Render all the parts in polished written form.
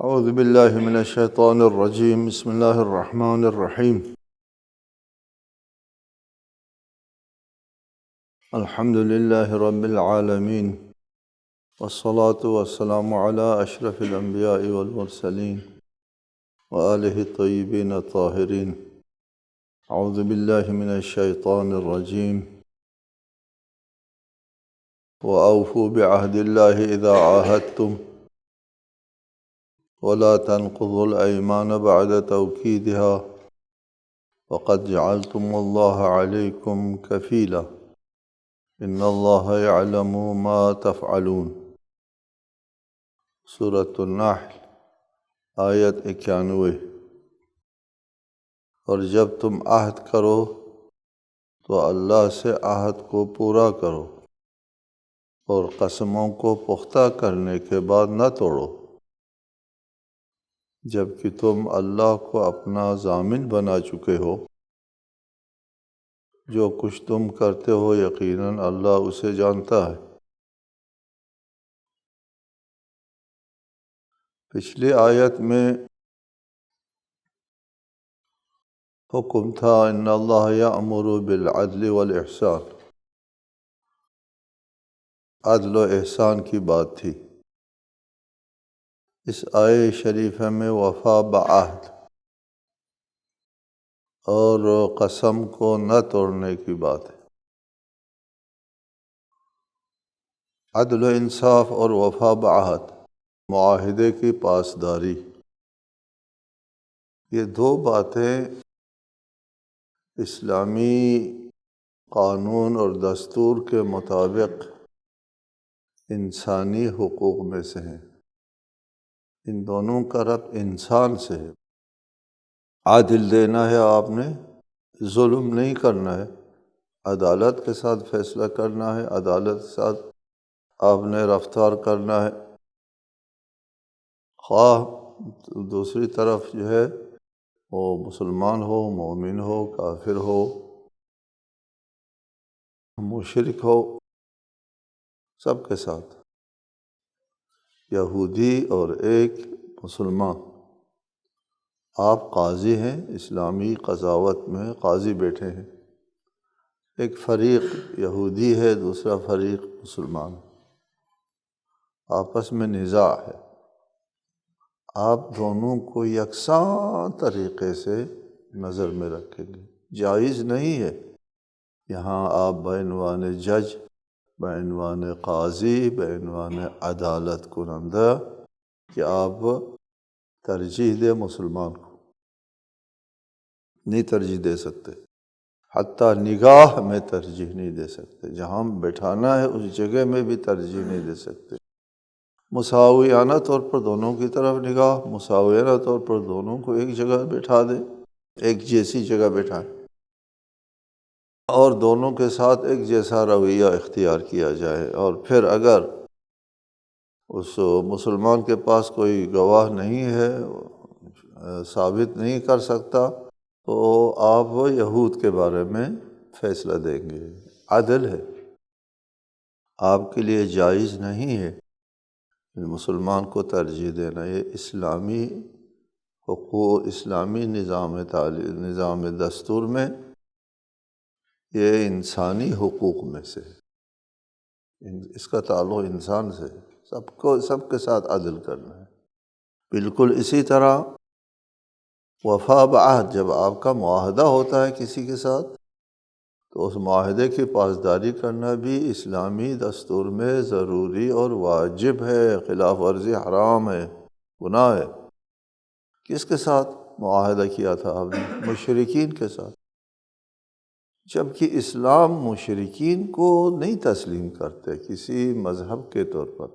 اعوذ باللہ من الشیطان الرجیم بسم اللہ الرحمن الرحیم الحمد للہ رب العالمین والصلاة والسلام علی اشرف الانبیاء والمرسلین وآلہ الطیبین الطاہرین اعوذ باللہ من الشیطان الرجیم وأوفوا بعہد اللہ اذا عاہدتم ولا تنقضوا الأيمان بعد توكيدها وقد جعلتم الله عليكم كفيلا إن الله يعلم ما تفعلون۔ سورة النحل آیت 91۔ اور جب تم عہد کرو تو اللہ سے عہد کو پورا کرو اور قسموں کو پختہ کرنے کے بعد نہ توڑو، جب کہ تم اللہ کو اپنا ضامن بنا چکے ہو۔ جو کچھ تم کرتے ہو یقیناً اللہ اسے جانتا ہے۔ پچھلی آیت میں حکم تھا ان اللہ یأمر بالعدل والاحسان، عدل و احسان کی بات تھی۔ اس آیہ شریفہ میں وفا بعہد اور قسم کو نہ توڑنے کی بات ہے۔ عدل و انصاف اور وفا بعہد، معاہدے کی پاسداری، یہ دو باتیں اسلامی قانون اور دستور کے مطابق انسانی حقوق میں سے ہیں۔ ان دونوں کا ربط انسان سے ہے۔ عادل دینا ہے آپ نے، ظلم نہیں کرنا ہے، عدالت کے ساتھ فیصلہ کرنا ہے، عدالت کے ساتھ آپ نے رفتار کرنا ہے۔ خواہ دوسری طرف جو ہے وہ مسلمان ہو، مومن ہو، کافر ہو، مشرک ہو، سب کے ساتھ، یہودی اور ایک مسلمان۔ آپ قاضی ہیں، اسلامی قضاوت میں قاضی بیٹھے ہیں، ایک فریق یہودی ہے، دوسرا فریق مسلمان، آپس میں نزاع ہے۔ آپ دونوں کو یکساں طریقے سے نظر میں رکھیں گے۔ جائز نہیں ہے یہاں آپ بعنوان جج، بعنوان قاضی، بعنوان عدالت کنندہ کہ آپ ترجیح دے مسلمان کو، نہیں ترجیح دے سکتے۔ حتیٰ نگاہ میں ترجیح نہیں دے سکتے، جہاں بٹھانا ہے اس جگہ میں بھی ترجیح نہیں دے سکتے۔ مساویانہ طور پر دونوں کی طرف نگاہ، مساویانہ طور پر دونوں کو ایک جگہ بٹھا دے، ایک جیسی جگہ بٹھائیں، اور دونوں کے ساتھ ایک جیسا رویہ اختیار کیا جائے۔ اور پھر اگر اس مسلمان کے پاس کوئی گواہ نہیں ہے، ثابت نہیں کر سکتا، تو آپ یہود کے بارے میں فیصلہ دیں گے۔ عدل ہے، آپ کے لیے جائز نہیں ہے مسلمان کو ترجیح دینا۔ یہ اسلامی حقوق، اسلامی نظام دستور میں یہ انسانی حقوق میں سے ہے، اس کا تعلق انسان سے ہے۔ سب کے ساتھ عدل کرنا ہے۔ بالکل اسی طرح وفا بعہد، جب آپ کا معاہدہ ہوتا ہے کسی کے ساتھ تو اس معاہدے کی پاسداری کرنا بھی اسلامی دستور میں ضروری اور واجب ہے، خلاف ورزی حرام ہے، گناہ ہے۔ کس کے ساتھ معاہدہ کیا تھا آپ نے؟ مشرکین کے ساتھ، جبکہ اسلام مشرکین کو نہیں تسلیم کرتے کسی مذہب کے طور پر،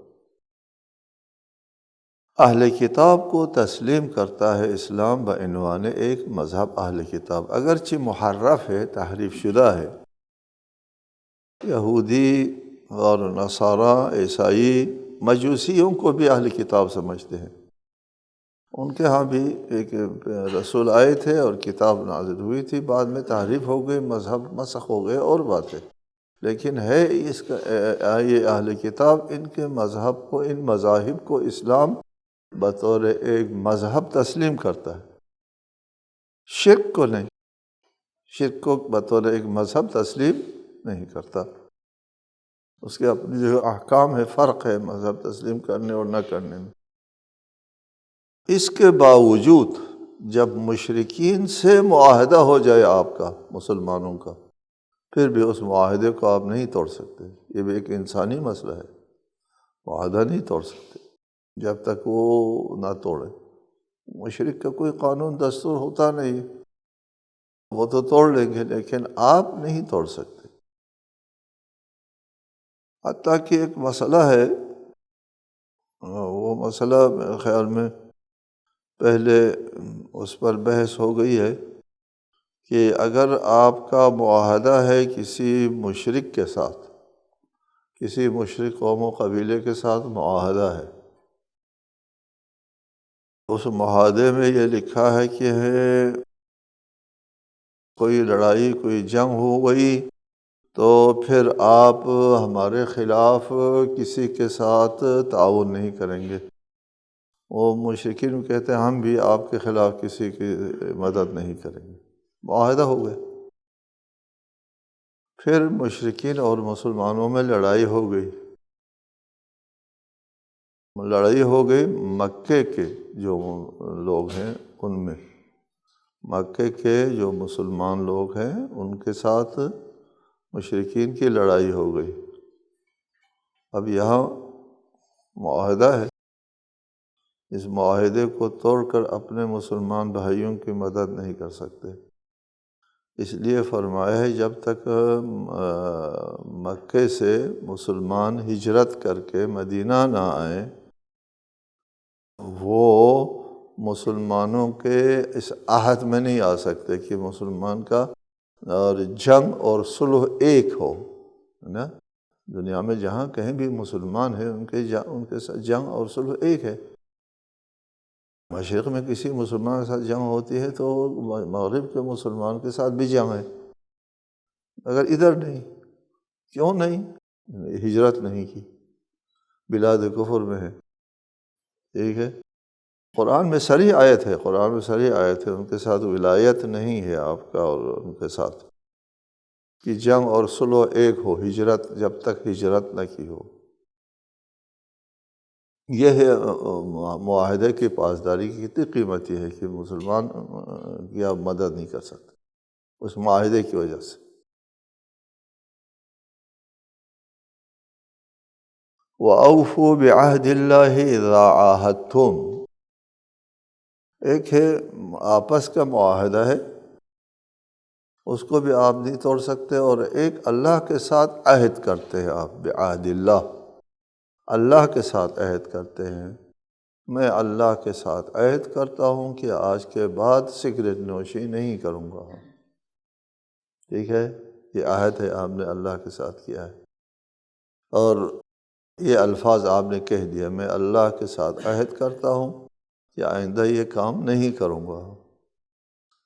اہل کتاب کو تسلیم کرتا ہے اسلام بعنوان ایک مذہب اہل کتاب، اگرچہ محرف ہے، تحریف شدہ ہے۔ یہودی اور نصارہ، عیسائی، مجوسیوں کو بھی اہل کتاب سمجھتے ہیں۔ ان کے ہاں بھی ایک رسول آئے تھے اور کتاب نازل ہوئی تھی، بعد میں تحریف ہو گئی، مذہب مسخ ہو گئے، اور باتیں، لیکن ہے اس کا یہ اہل کتاب، ان کے مذہب کو، ان مذاہب کو اسلام بطور ایک مذہب تسلیم کرتا ہے، شرک کو نہیں، شرک کو بطور ایک مذہب تسلیم نہیں کرتا، اس کے اپنے جو احکام ہے، فرق ہے مذہب تسلیم کرنے اور نہ کرنے میں۔ اس کے باوجود جب مشرکین سے معاہدہ ہو جائے آپ کا، مسلمانوں کا، پھر بھی اس معاہدے کو آپ نہیں توڑ سکتے۔ یہ بھی ایک انسانی مسئلہ ہے، معاہدہ نہیں توڑ سکتے جب تک وہ نہ توڑے۔ مشرک کا کوئی قانون دستور ہوتا نہیں، وہ تو توڑ لیں گے لیکن آپ نہیں توڑ سکتے۔ حتیٰ کہ ایک مسئلہ ہے، وہ مسئلہ میرے خیال میں پہلے اس پر بحث ہو گئی ہے کہ اگر آپ کا معاہدہ ہے کسی مشرک کے ساتھ، کسی مشرک قوم و قبیلے کے ساتھ معاہدہ ہے، اس معاہدے میں یہ لکھا ہے کہ کوئی لڑائی، کوئی جنگ ہو گئی تو پھر آپ ہمارے خلاف کسی کے ساتھ تعاون نہیں کریں گے۔ وہ مشرکین کہتے ہیں ہم بھی آپ کے خلاف کسی کی مدد نہیں کریں گے، معاہدہ ہو گیا۔ پھر مشرکین اور مسلمانوں میں لڑائی ہو گئی، لڑائی ہو گئی مکے کے جو لوگ ہیں ان میں، مکے کے جو مسلمان لوگ ہیں ان کے ساتھ مشرکین کی لڑائی ہو گئی۔ اب یہاں معاہدہ ہے، اس معاہدے کو توڑ کر اپنے مسلمان بھائیوں کی مدد نہیں کر سکتے، اس لیے فرمایا ہے جب تک مکے سے مسلمان ہجرت کر کے مدینہ نہ آئیں، وہ مسلمانوں کے اس عہد میں نہیں آ سکتے کہ مسلمان کا اور جنگ اور صلح ایک ہو نا۔ دنیا میں جہاں کہیں بھی مسلمان ہیں ان کے ساتھ جنگ اور صلح ایک ہے۔ مشرق میں کسی مسلمان کے ساتھ جنگ ہوتی ہے تو مغرب کے مسلمان کے ساتھ بھی جنگ ہے، اگر ادھر نہیں، کیوں نہیں؟ ہجرت نہیں کی، بلاد کفر میں ہے، ٹھیک ہے۔ قرآن میں صریح آیت ہے، قرآن میں صریح آیت ہے، ان کے ساتھ ولایت نہیں ہے آپ کا اور ان کے ساتھ کہ جنگ اور صلح ایک ہو، ہجرت جب تک ہجرت نہ کی ہو۔ یہ ہے معاہدے کی پاسداری کی کتنی قیمتی ہے کہ مسلمان کی آپ مدد نہیں کر سکتے اس معاہدے کی وجہ سے۔ وَأَوْفُوا بِعَهْدِ اللَّهِ إِذَا عَاهَدتُّمْ، ایک ہے آپس کا معاہدہ ہے، اس کو بھی آپ نہیں توڑ سکتے، اور ایک اللہ کے ساتھ عہد کرتے ہیں آپ، بعہد اللہ، اللہ کے ساتھ عہد کرتے ہیں۔ میں اللہ کے ساتھ عہد کرتا ہوں کہ آج کے بعد سگریٹ نوشی نہیں کروں گا، ٹھیک ہے، یہ عہد ہے آپ نے اللہ کے ساتھ کیا ہے، اور یہ الفاظ آپ نے کہہ دیا، میں اللہ کے ساتھ عہد کرتا ہوں کہ آئندہ یہ کام نہیں کروں گا،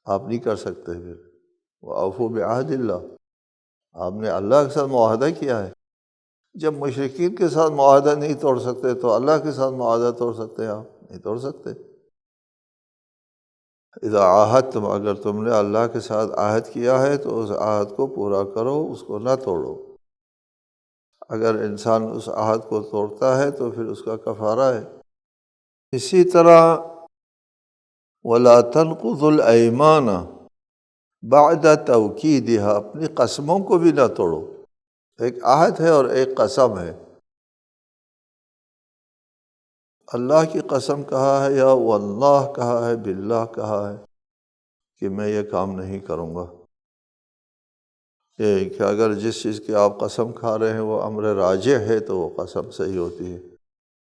آپ نہیں کر سکتے۔ پھر وَأَوْفُوا بِعَهْدِ اللَّهِ، آپ نے اللہ کے ساتھ معاہدہ کیا ہے، جب مشرکین کے ساتھ معاہدہ نہیں توڑ سکتے تو اللہ کے ساتھ معاہدہ توڑ سکتے ہیں آپ؟ نہیں توڑ سکتے۔ اذا عاہدتم، اگر تم نے اللہ کے ساتھ عہد کیا ہے تو اس عہد کو پورا کرو، اس کو نہ توڑو۔ اگر انسان اس عہد کو توڑتا ہے تو پھر اس کا کفارہ ہے۔ اسی طرح وَلَا تَنقُضُوا الْأَيْمَانَ بَعْدَ تَوْكِيدِهَا، اپنی قسموں کو بھی نہ توڑو، ایک عہد ہے اور ایک قسم ہے۔ اللہ کی قسم کہا ہے یا واللہ کہا ہے، باللہ کہا ہے کہ میں یہ کام نہیں کروں گا، کہ اگر جس چیز کی آپ قسم کھا رہے ہیں وہ امر راجح ہے تو وہ قسم صحیح ہوتی ہے،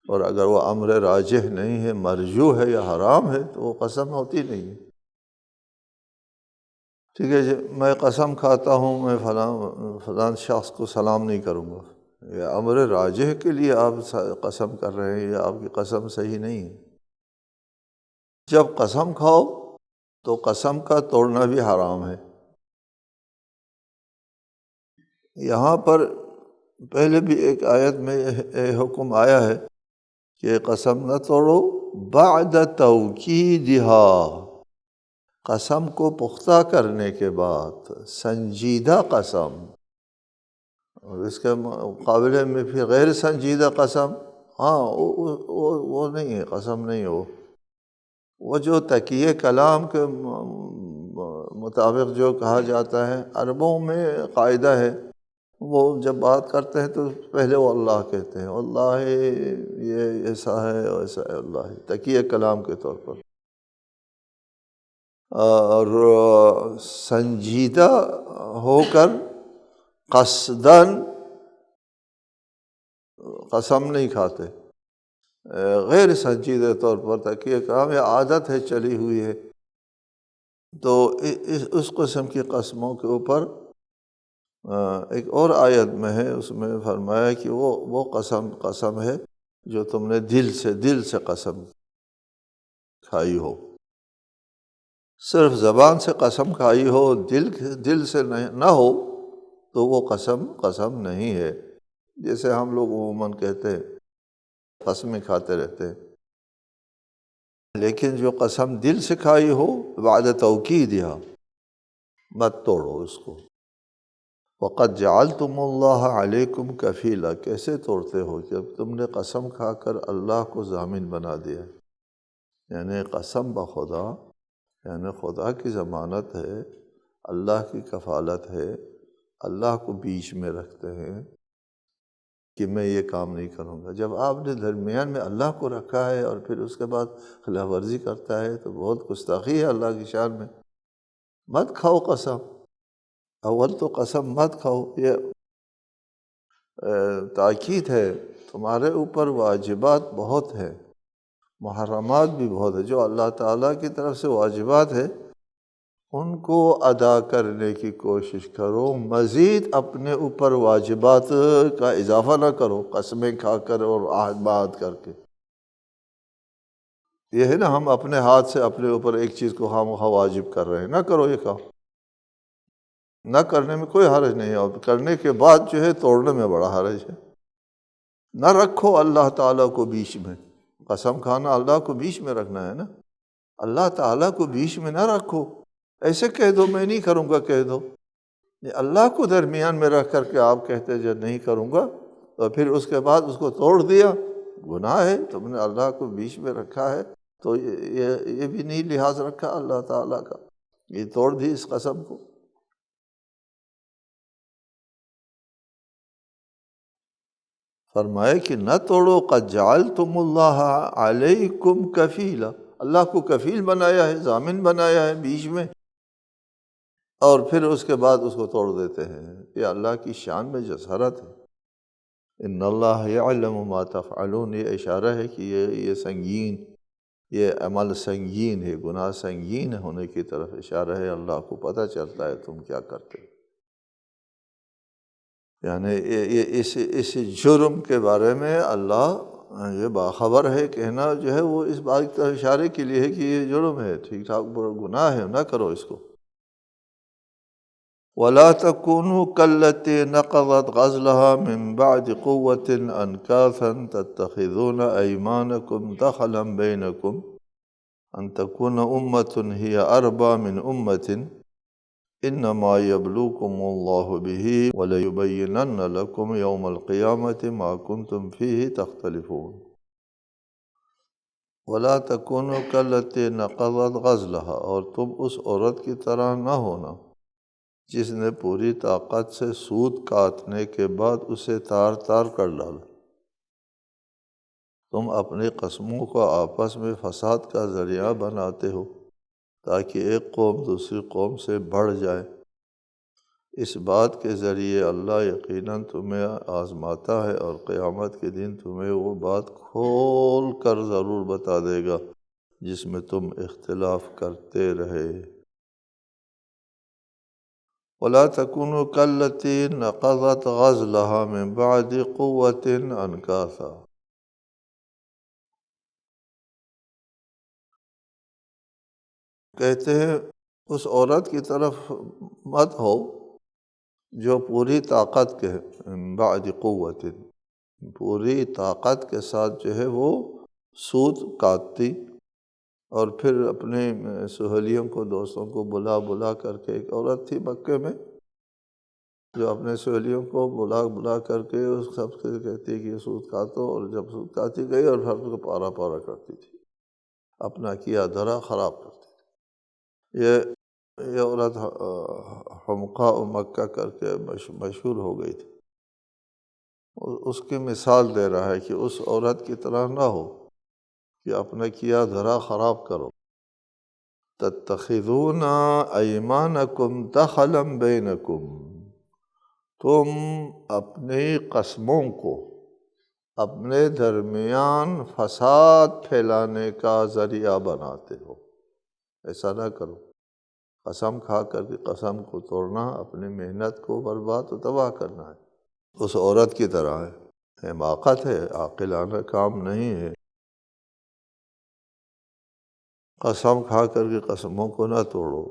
اور اگر وہ امر راجح نہیں ہے، مرجوح ہے یا حرام ہے تو وہ قسم ہوتی نہیں ہے۔ ٹھیک ہے جی، میں قسم کھاتا ہوں میں فلاں شخص کو سلام نہیں کروں گا، یہ امر راجح کے لیے آپ قسم کر رہے ہیں، یہ آپ کی قسم صحیح نہیں ہے۔ جب قسم کھاؤ تو قسم کا توڑنا بھی حرام ہے۔ یہاں پر پہلے بھی ایک آیت میں یہ حکم آیا ہے کہ قسم نہ توڑو بعد توکیدہا، قسم کو پختہ کرنے کے بعد، سنجیدہ قسم، اور اس کے مقابلے میں پھر غیر سنجیدہ قسم، ہاں وہ نہیں ہے، قسم نہیں ہو، وہ جو تکیے کلام کے مطابق جو کہا جاتا ہے، عربوں میں قاعدہ ہے، وہ جب بات کرتے ہیں تو پہلے وہ اللہ کہتے ہیں، اللہ یہ ایسا ہے ویسا ہے، اللہ تکیے کلام کے طور پر، اور سنجیدہ ہو کر قصداً قسم نہیں کھاتے، غیر سنجیدہ طور پر تکیہ کلام، یہ عادت ہے چلی ہوئی ہے، تو اس قسم کی قسموں کے اوپر ایک اور آیت میں ہے، اس میں فرمایا کہ وہ قسم ہے جو تم نے دل سے قسم کھائی ہو، صرف زبان سے قسم کھائی ہو، دل سے نہ ہو تو وہ قسم نہیں ہے، جیسے ہم لوگ عموماً کہتے ہیں، قسمیں کھاتے رہتے ہیں، لیکن جو قسم دل سے کھائی ہو بعد توکیدہا، مت توڑو اس کو۔ وَقَدْ جَعَلْتُمُ اللَّهَ عَلَيْكُمْ كَفِيلًا، کیسے توڑتے ہو؟ جب تم نے قسم کھا کر اللہ کو ضامن بنا دیا، یعنی قسم بخدا، یعنی خدا کی ضمانت ہے، اللہ کی کفالت ہے، اللہ کو بیچ میں رکھتے ہیں کہ میں یہ کام نہیں کروں گا۔ جب آپ نے درمیان میں اللہ کو رکھا ہے اور پھر اس کے بعد خلاف ورزی کرتا ہے تو بہت گستاخی ہے اللہ کی شان میں۔ مت کھاؤ قسم، اول تو قسم مت کھاؤ، یہ تاکید ہے، تمہارے اوپر واجبات بہت ہیں، محرمات بھی بہت ہیں، جو اللہ تعالیٰ کی طرف سے واجبات ہیں ان کو ادا کرنے کی کوشش کرو، مزید اپنے اوپر واجبات کا اضافہ نہ کرو قسمیں کھا کر اور عہد بہاد کر کے۔ یہ ہے نا، ہم اپنے ہاتھ سے اپنے اوپر ایک چیز کو ہم واجب کر رہے ہیں، نہ کرو یہ کام، نہ کرنے میں کوئی حرج نہیں ہے، اور کرنے کے بعد جو ہے توڑنے میں بڑا حرج ہے۔ نہ رکھو اللہ تعالیٰ کو بیچ میں، قسم کھانا اللہ کو بیچ میں رکھنا ہے نا، اللہ تعالیٰ کو بیچ میں نہ رکھو، ایسے کہہ دو میں نہیں کروں گا، کہہ دو، یہ اللہ کو درمیان میں رکھ کر کے آپ کہتے جو نہیں کروں گا، تو پھر اس کے بعد اس کو توڑ دیا، گناہ ہے، تم نے اللہ کو بیچ میں رکھا ہے، تو یہ بھی نہیں لحاظ رکھا اللہ تعالیٰ کا، یہ توڑ دی اس قسم کو۔ فرمائے کہ نہ توڑو، قد جعلتم اللہ علیکم کفیلا، اللہ کو کفیل بنایا ہے، ضامن بنایا ہے بیچ میں، اور پھر اس کے بعد اس کو توڑ دیتے ہیں۔ یہ اللہ کی شان میں جسارت ہے۔ ان اللہ یعلم ما تفعلون، یہ اشارہ ہے کہ یہ سنگین، یہ عمل سنگین ہے، گناہ سنگین ہونے کی طرف اشارہ ہے، اللہ کو پتہ چلتا ہے تم کیا کرتے، یعنی اس جرم کے بارے میں اللہ یہ باخبر ہے، کہنا جو ہے وہ اس بات کی طرف اشارے کے لیے ہے کہ یہ جرم ہے، ٹھیک ٹھاک گناہ ہے، نہ کرو اس کو۔ وَلَا تَكُونُوا كَالَّتِي نَقَضَتْ غَزْلَهَا مِن بَعْدِ قُوَّةٍ أَنْكَاثًا تَتَّخِذُونَ أَيْمَانَكُمْ دَخَلًا بَيْنَكُمْ أَن تَكُونَ أُمَّةٌ هِيَ أَرْبَىٰ مِنْ أُمَّةٍ إِنَّمَا يَبْلُوكُمُ اللَّهُ بِهِ وَلَيُبَيِّنَنَّ لَكُمْ يَوْمَ الْقِيَامَةِ مَا كُنتُمْ فِيهِ تَخْتَلِفُونَ۔ وَلَا تَكُونُوا كَالَّتِي نَقَضَتْ غَزْلَهَا، اور تم اس عورت کی طرح نہ ہونا جس نے پوری طاقت سے سود کاٹنے کے بعد اسے تار تار کر ڈالا۔ تم اپنی قسموں کو آپس میں فساد کا ذریعہ بناتے ہو تاکہ ایک قوم دوسری قوم سے بڑھ جائے۔ اس بات کے ذریعے اللہ یقیناً تمہیں آزماتا ہے، اور قیامت کے دن تمہیں وہ بات کھول کر ضرور بتا دے گا جس میں تم اختلاف کرتے رہے۔ وَلَا تَكُونُوا كَالَّتِي نَقَضَتْ غَزْلَهَا مِن بَعْدِ قُوَّةٍ أَنْكَاثًا، کہتے ہیں اس عورت کی طرف مت ہو جو پوری طاقت کے، من بعد قوت، پوری طاقت کے ساتھ جو ہے وہ سود کاٹتی، اور پھر اپنے سہیلیوں کو، دوستوں کو بلا بلا کر کے، ایک عورت تھی مکے میں جو اپنے سہیلیوں کو بلا بلا کر کے اس سب سے کہتی کہ یہ سود کاٹو، اور جب سود کاٹتی گئی اور پھر اس کو پارا پارا کرتی تھی، اپنا کیا دھرا خراب کرتی تھی۔ یہ عورت حمقاء مکہ کر کے مشہور ہو گئی تھی۔ اس کی مثال دے رہا ہے کہ اس عورت کی طرح نہ ہو کہ اپنا کیا دھرا خراب کرو۔ تتخذون ایمانکم دخلا بینکم، تم اپنی قسموں کو اپنے درمیان فساد پھیلانے کا ذریعہ بناتے ہو۔ ایسا نہ کرو، قسم کھا کر کے قسم کو توڑنا اپنی محنت کو برباد و تباہ کرنا ہے۔ اس عورت کی طرح ہے، حماقت ہے، عاقلانہ کام نہیں ہے۔ قسم کھا کر کے قسموں کو نہ توڑو،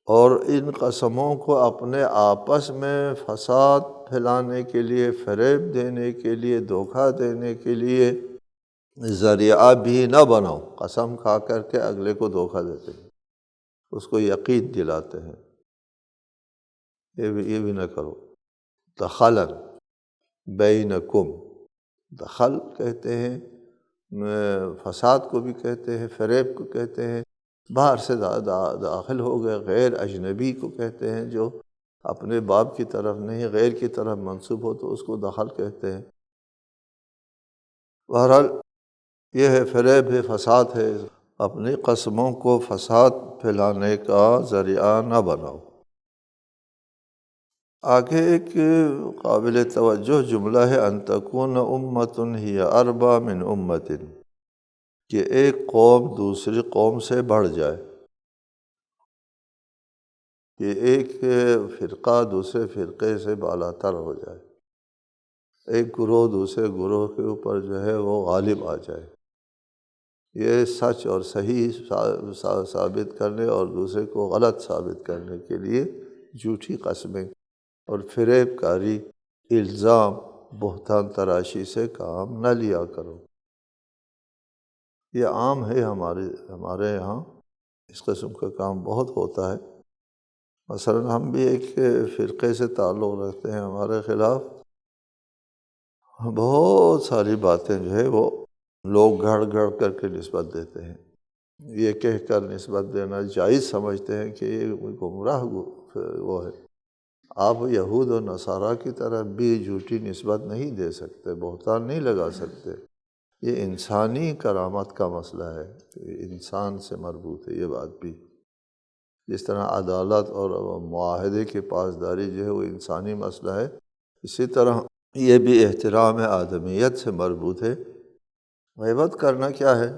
اور ان قسموں کو اپنے آپس میں فساد پھیلانے کے لیے، فریب دینے کے لیے، دھوکہ دینے کے لیے ذریعہ بھی نہ بناؤ۔ قسم کھا کر کے اگلے کو دھوکہ دیتے ہیں، اس کو یقین دلاتے ہیں، یہ بھی نہ کرو۔ دخلا بینکم، دخل کہتے ہیں، فساد کو بھی کہتے ہیں، فریب کو کہتے ہیں، باہر سے داخل ہو گئے، غیر اجنبی کو کہتے ہیں، جو اپنے باپ کی طرف نہیں غیر کی طرف منسوب ہو تو اس کو دخل کہتے ہیں۔ بہرحال یہ ہے، فریب ہے، فساد ہے، اپنی قسموں کو فساد پھیلانے کا ذریعہ نہ بناؤ۔ آگے ایک قابل توجہ جملہ ہے، ان تکون امۃ ہی اربیٰ من امۃ، کہ ایک قوم دوسری قوم سے بڑھ جائے، کہ ایک فرقہ دوسرے فرقے سے بالاتر ہو جائے، ایک گروہ دوسرے گروہ کے اوپر جو ہے وہ غالب آ جائے۔ یہ سچ اور صحیح ثابت کرنے اور دوسرے کو غلط ثابت کرنے کے لیے جھوٹی قسمیں اور فریب کاری، الزام، بہتان تراشی سے کام نہ لیا کرو۔ یہ عام ہے ہمارے یہاں، اس قسم کا کام بہت ہوتا ہے۔ مثلا ہم بھی ایک فرقے سے تعلق رکھتے ہیں، ہمارے خلاف بہت ساری باتیں جو ہے وہ لوگ گھڑ گھڑ کر کے نسبت دیتے ہیں، یہ کہہ کر نسبت دینا جائز سمجھتے ہیں کہ یہ گمراہ وہ ہے۔ آپ یہود و نصارہ کی طرف بھی جھوٹی نسبت نہیں دے سکتے، بہتان نہیں لگا سکتے۔ یہ انسانی کرامت کا مسئلہ ہے، انسان سے مربوط ہے یہ بات بھی۔ جس طرح عدالت اور معاہدے کی پاسداری جو ہے وہ انسانی مسئلہ ہے، اسی طرح یہ بھی احترام آدمیت سے مربوط ہے۔ غیبت کرنا کیا ہے؟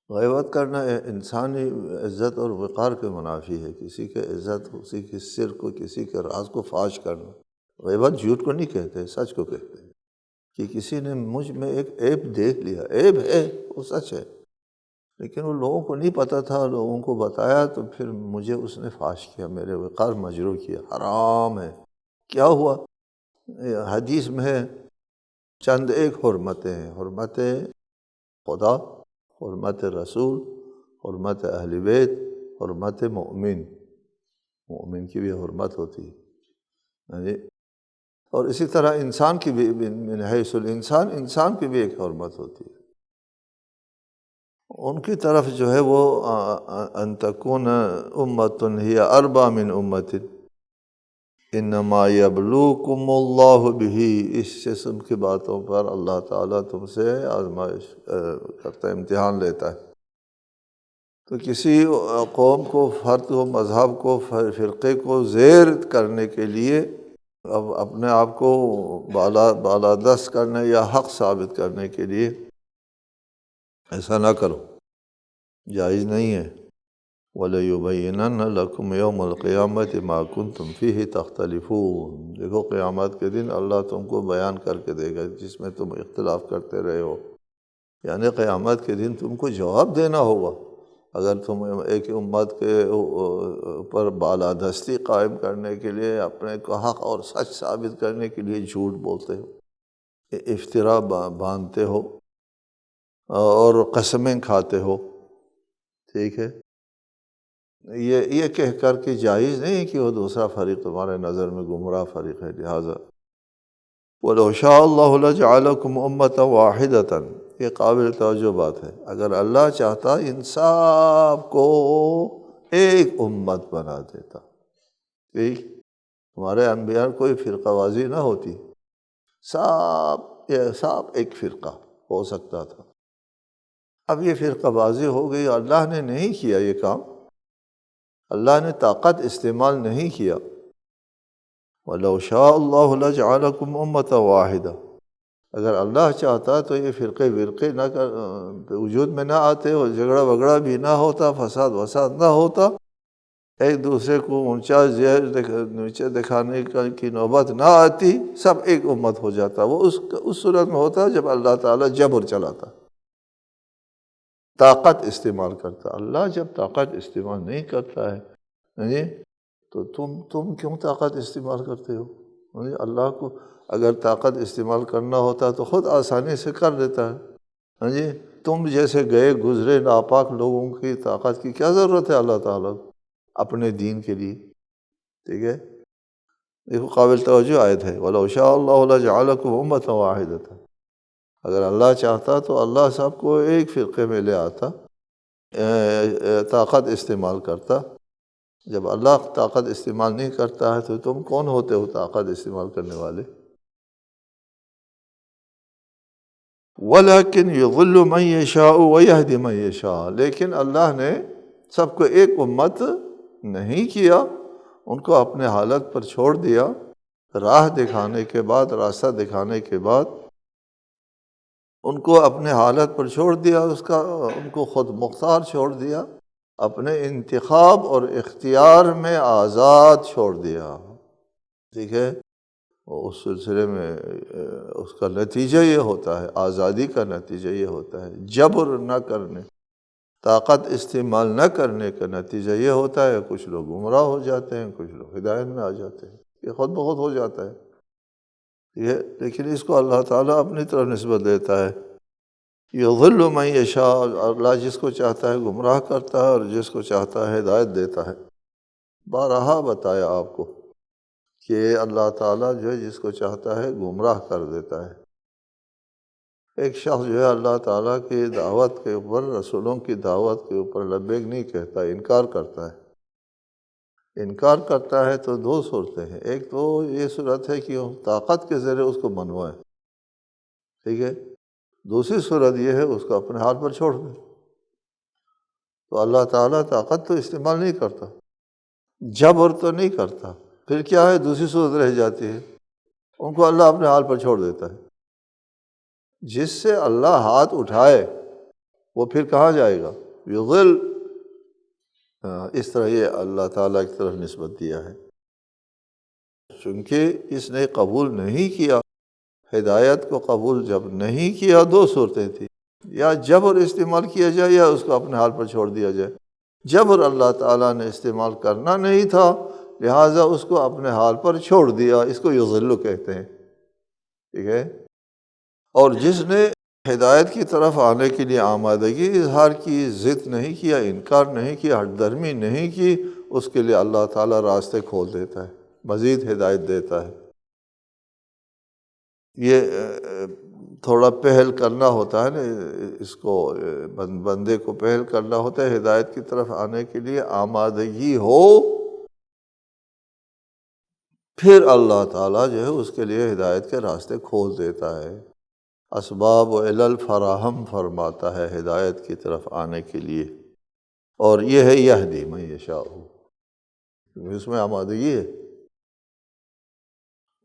غیبت کرنا انسانی عزت اور وقار کے منافی ہے۔ کسی کے عزت، کسی کے سر کو، کسی کے راز کو فاش کرنا۔ غیبت جھوٹ کو نہیں کہتے، سچ کو کہتے ہیں، کہ کسی نے مجھ میں ایک عیب دیکھ لیا، عیب ہے وہ سچ ہے، لیکن وہ لوگوں کو نہیں پتہ تھا، لوگوں کو بتایا تو پھر مجھے اس نے فاش کیا، میرے وقار مجروح کیا، حرام ہے۔ کیا ہوا؟ حدیث میں ہے چند ایک حرمتیں ہیں، حرمت خدا، حرمت رسول، حرمت اہل بیت، حرمت مومن کی بھی حرمت ہوتی ہے، اور اسی طرح انسان کی بھی، من حیث الانسان، انسان کی بھی ایک حرمت ہوتی ہے۔ ان کی طرف جو ہے وہ ان تکون امۃ ہی اربیٰ من امۃ انما یبلوکم اللہ بہ، اس قسم کی باتوں پر اللہ تعالیٰ تم سے آزمائش کرتا ہے، امتحان لیتا ہے۔ تو کسی قوم کو، فرد کو، مذہب کو، فرقے کو زیر کرنے کے لیے، اب اپنے آپ کو بالادست کرنے یا حق ثابت کرنے کے لیے ایسا نہ کرو، جائز نہیں ہے۔ وَلَيُبَيِّنَنَّ لَكُمْ يَوْمَ الْقِيَامَةِ مَا كُنْتُمْ فِيهِ تَخْتَلِفُونَ، دیکھو قیامت کے دن اللہ تم کو بیان کر کے دے گا جس میں تم اختلاف کرتے رہے ہو، یعنی قیامت کے دن تم کو جواب دینا ہوگا اگر تم ایک امت کے اوپر بالادستی قائم کرنے کے لیے، اپنے کو حق اور سچ ثابت کرنے کے لیے جھوٹ بولتے ہو، افترا باندھتے ہو، اور قسمیں کھاتے ہو، ٹھیک ہے، یہ کہہ کر کہ جائز نہیں کہ وہ دوسرا فریق تمہارے نظر میں گمراہ فریق ہے، لہٰذا وَلَوْ شَاءَ اللَّهُ لَجَعَلَكُمْ أُمَّةً وَاحِدَةً، یہ قابل توجہ بات ہے، اگر اللہ چاہتا ان سب کو ایک امت بنا دیتا، ٹھیک، ہمارے انبیاء کوئی فرقہ بازی نہ ہوتی، سب ایک فرقہ ہو سکتا تھا۔ اب یہ فرقہ بازی ہو گئی، اللہ نے نہیں کیا یہ کام، اللہ نے طاقت استعمال نہیں کیا۔ وَلَوْ شَاءَ اللَّهُ لَجَعَلَكُمْ أُمَّةً وَاحِدَةً، اگر اللہ چاہتا تو یہ فرقے نہ وجود میں نہ آتے، اور جھگڑا وگڑا بھی نہ ہوتا، فساد وساد نہ ہوتا، ایک دوسرے کو اونچا نیچے دکھانے کی نوبت نہ آتی، سب ایک امت ہو جاتا۔ وہ اس صورت میں ہوتا جب اللہ تعالیٰ جبر چلاتا، طاقت استعمال کرتا۔ اللہ جب طاقت استعمال نہیں کرتا ہے تو تم کیوں طاقت استعمال کرتے ہو؟ اللہ کو اگر طاقت استعمال کرنا ہوتا تو خود آسانی سے کر دیتا ہے۔ تم جیسے گئے گزرے ناپاک لوگوں کی طاقت کی کیا ضرورت ہے اللہ تعالیٰ کو اپنے دین کے لیے؟ ٹھیک ہے، دیکھو قابل توجہ آیت ہے، وَلَوْ شَاءَ اللَّهُ لَجَعَلَكُمْ أُمَّةً وَاحِدَةً، اگر اللہ چاہتا تو اللہ سب کو ایک فرقے میں لے آتا، طاقت استعمال کرتا۔ جب اللہ طاقت استعمال نہیں کرتا ہے تو تم کون ہوتے ہو طاقت استعمال کرنے والے؟ وَلَكِنْ يُضِلُّ مَن يَشَاءُ وَيَهْدِي مَن يَشَاءُ، لیکن اللہ نے سب کو ایک امت نہیں کیا، ان کو اپنے حالت پر چھوڑ دیا، راہ دکھانے کے بعد، راستہ دکھانے کے بعد ان کو اپنے حالت پر چھوڑ دیا، ان کو خود مختار چھوڑ دیا، اپنے انتخاب اور اختیار میں آزاد چھوڑ دیا، ٹھیک ہے۔ اس سلسلے میں اس کا نتیجہ یہ ہوتا ہے، آزادی کا نتیجہ یہ ہوتا ہے، جبر نہ کرنے، طاقت استعمال نہ کرنے کا نتیجہ یہ ہوتا ہے کچھ لوگ گمراہ ہو جاتے ہیں، کچھ لوگ ہدایت میں آ جاتے ہیں، یہ خود بخود ہو جاتا ہے لیکن اس کو اللہ تعالیٰ اپنی طرف نسبت دیتا ہے۔ یضل من یشاء، اللہ جس کو چاہتا ہے گمراہ کرتا ہے اور جس کو چاہتا ہے ہدایت دیتا ہے۔ بارہا بتایا آپ کو کہ اللہ تعالیٰ جو ہے جس کو چاہتا ہے گمراہ کر دیتا ہے۔ ایک شخص جو ہے اللہ تعالیٰ کی دعوت کے اوپر، رسولوں کی دعوت کے اوپر لبیک نہیں کہتا، انکار کرتا ہے۔ انکار کرتا ہے تو دو صورتیں ہیں، ایک تو یہ صورت ہے کہ طاقت کے ذریعے اس کو منوائے، ٹھیک ہے، دوسری صورت یہ ہے اس کو اپنے حال پر چھوڑ دے۔ تو اللہ تعالیٰ طاقت تو استعمال نہیں کرتا، جبر تو نہیں کرتا، پھر کیا ہے دوسری صورت رہ جاتی ہے، ان کو اللہ اپنے حال پر چھوڑ دیتا ہے۔ جس سے اللہ ہاتھ اٹھائے وہ پھر کہاں جائے گا؟ یضل، اس طرح یہ اللہ تعالیٰ کی طرف نسبت دیا ہے، چونکہ اس نے قبول نہیں کیا ہدایت کو، قبول جب نہیں کیا دو صورتیں تھیں، یا جبر استعمال کیا جائے یا اس کو اپنے حال پر چھوڑ دیا جائے۔ جبر اللہ تعالیٰ نے استعمال کرنا نہیں تھا، لہٰذا اس کو اپنے حال پر چھوڑ دیا، اس کو یضل کہتے ہیں، ٹھیک ہے۔ اور جس نے ہدایت کی طرف آنے کے لیے آمادگی اظہار کی، ضد نہیں کیا، انکار نہیں کیا، ہٹ درمی نہیں کی، اس کے لیے اللہ تعالیٰ راستے کھول دیتا ہے، مزید ہدایت دیتا ہے۔ یہ تھوڑا پہل کرنا ہوتا ہے نا، اس کو بندے کو پہل کرنا ہوتا ہے، ہدایت کی طرف آنے کے لیے آمادگی ہو، پھر اللہ تعالیٰ جو ہے اس کے لیے ہدایت کے راستے کھول دیتا ہے، اسباب و علل فراہم فرماتا ہے ہدایت کی طرف آنے کے لیے، اور یہ ہے یہدی من یشاء، اس میں آمادگی ہے۔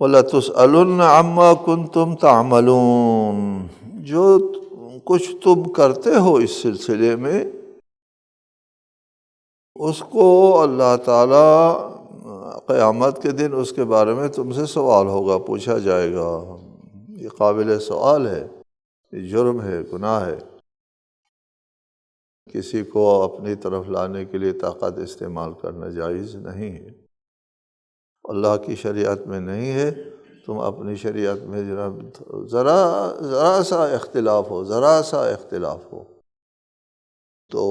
وَلَتُسْأَلُنَّ عَمَّا كُنْتُمْ تَعْمَلُونَ، جو کچھ تم کرتے ہو اس سلسلے میں، اس کو اللہ تعالیٰ قیامت کے دن اس کے بارے میں تم سے سوال ہوگا، پوچھا جائے گا۔ یہ قابل سوال ہے، یہ جرم ہے، گناہ ہے، کسی کو اپنی طرف لانے کے لیے طاقت استعمال کرنا جائز نہیں ہے، اللہ کی شریعت میں نہیں ہے، تم اپنی شریعت میں جناب ذرا سا اختلاف ہو تو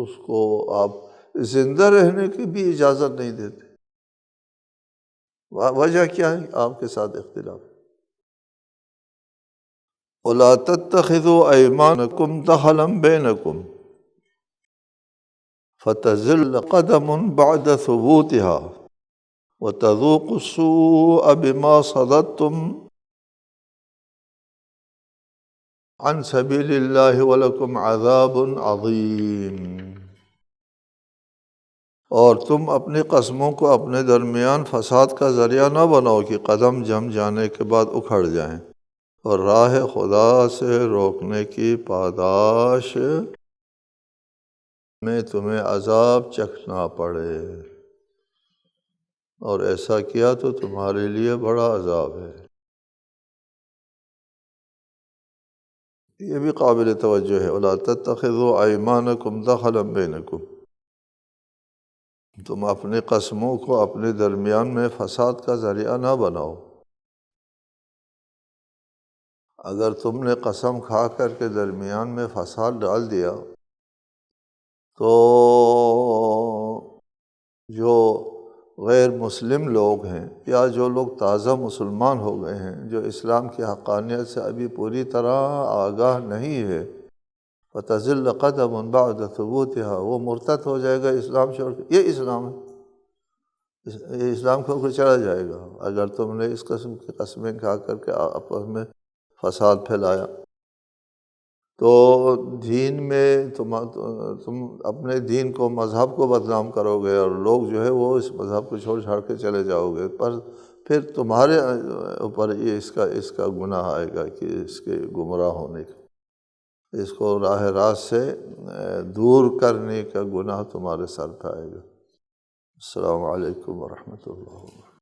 اس کو آپ زندہ رہنے کی بھی اجازت نہیں دیتے۔ وجہ کیا ہے؟ آپ کے ساتھ اختلاف۔ وَلَا تَتَّخِذُوا أَيْمَانَكُمْ دَخَلًا بَيْنَكُمْ فَتَزِلَّ قَدَمٌ بَعْدَ ثُبُوتِهَا وَتَذُوقُوا السُّوءَ بِمَا صَدَدتُّمْ عَنْ سَبِيلِ اللَّهِ وَلَكُمْ عَذَابٌ عَظِيمٌ۔ اور تم اپنی قسموں کو اپنے درمیان فساد کا ذریعہ نہ بناؤ کہ قدم جم جانے کے بعد اکھڑ جائیں، اور راہ خدا سے روکنے کی پاداش میں تمہیں عذاب چکھنا پڑے، اور ایسا کیا تو تمہارے لیے بڑا عذاب ہے۔ یہ بھی قابل توجہ ہے۔ وَلَا تَتَّخِذُوا أَيْمَانَكُمْ دَخَلًا بَيْنَكُمْ، تم اپنی قسموں کو اپنے درمیان میں فساد کا ذریعہ نہ بناؤ۔ اگر تم نے قسم کھا کر کے درمیان میں فساد ڈال دیا تو جو غیر مسلم لوگ ہیں یا جو لوگ تازہ مسلمان ہو گئے ہیں، جو اسلام کی حقانیت سے ابھی پوری طرح آگاہ نہیں ہے، فَتَزِلَّ قَدَمٌ بَعْدَ ثُبُوتِهَا، وہ مرتد ہو جائے گا اسلام چھوڑ کے۔ یہ اسلام ہے، یہ اسلام چھوڑ کے چلا جائے گا اگر تم نے اس قسم کی قسمیں کھا کر کے آپس میں فساد پھیلایا۔ تو دین میں تم اپنے دین کو، مذہب کو بدنام کرو گے، اور لوگ جو ہے وہ اس مذہب کو چھوڑ چھاڑ کے چلے جاؤ گے، پر پھر تمہارے اوپر یہ اس کا گناہ آئے گا کہ اس کے گمراہ ہونے کا، اس کو راہ راست سے دور کرنے کا گناہ تمہارے سر پہ آئے گا۔ السلام علیکم ورحمۃ اللہ وبرکاتہ۔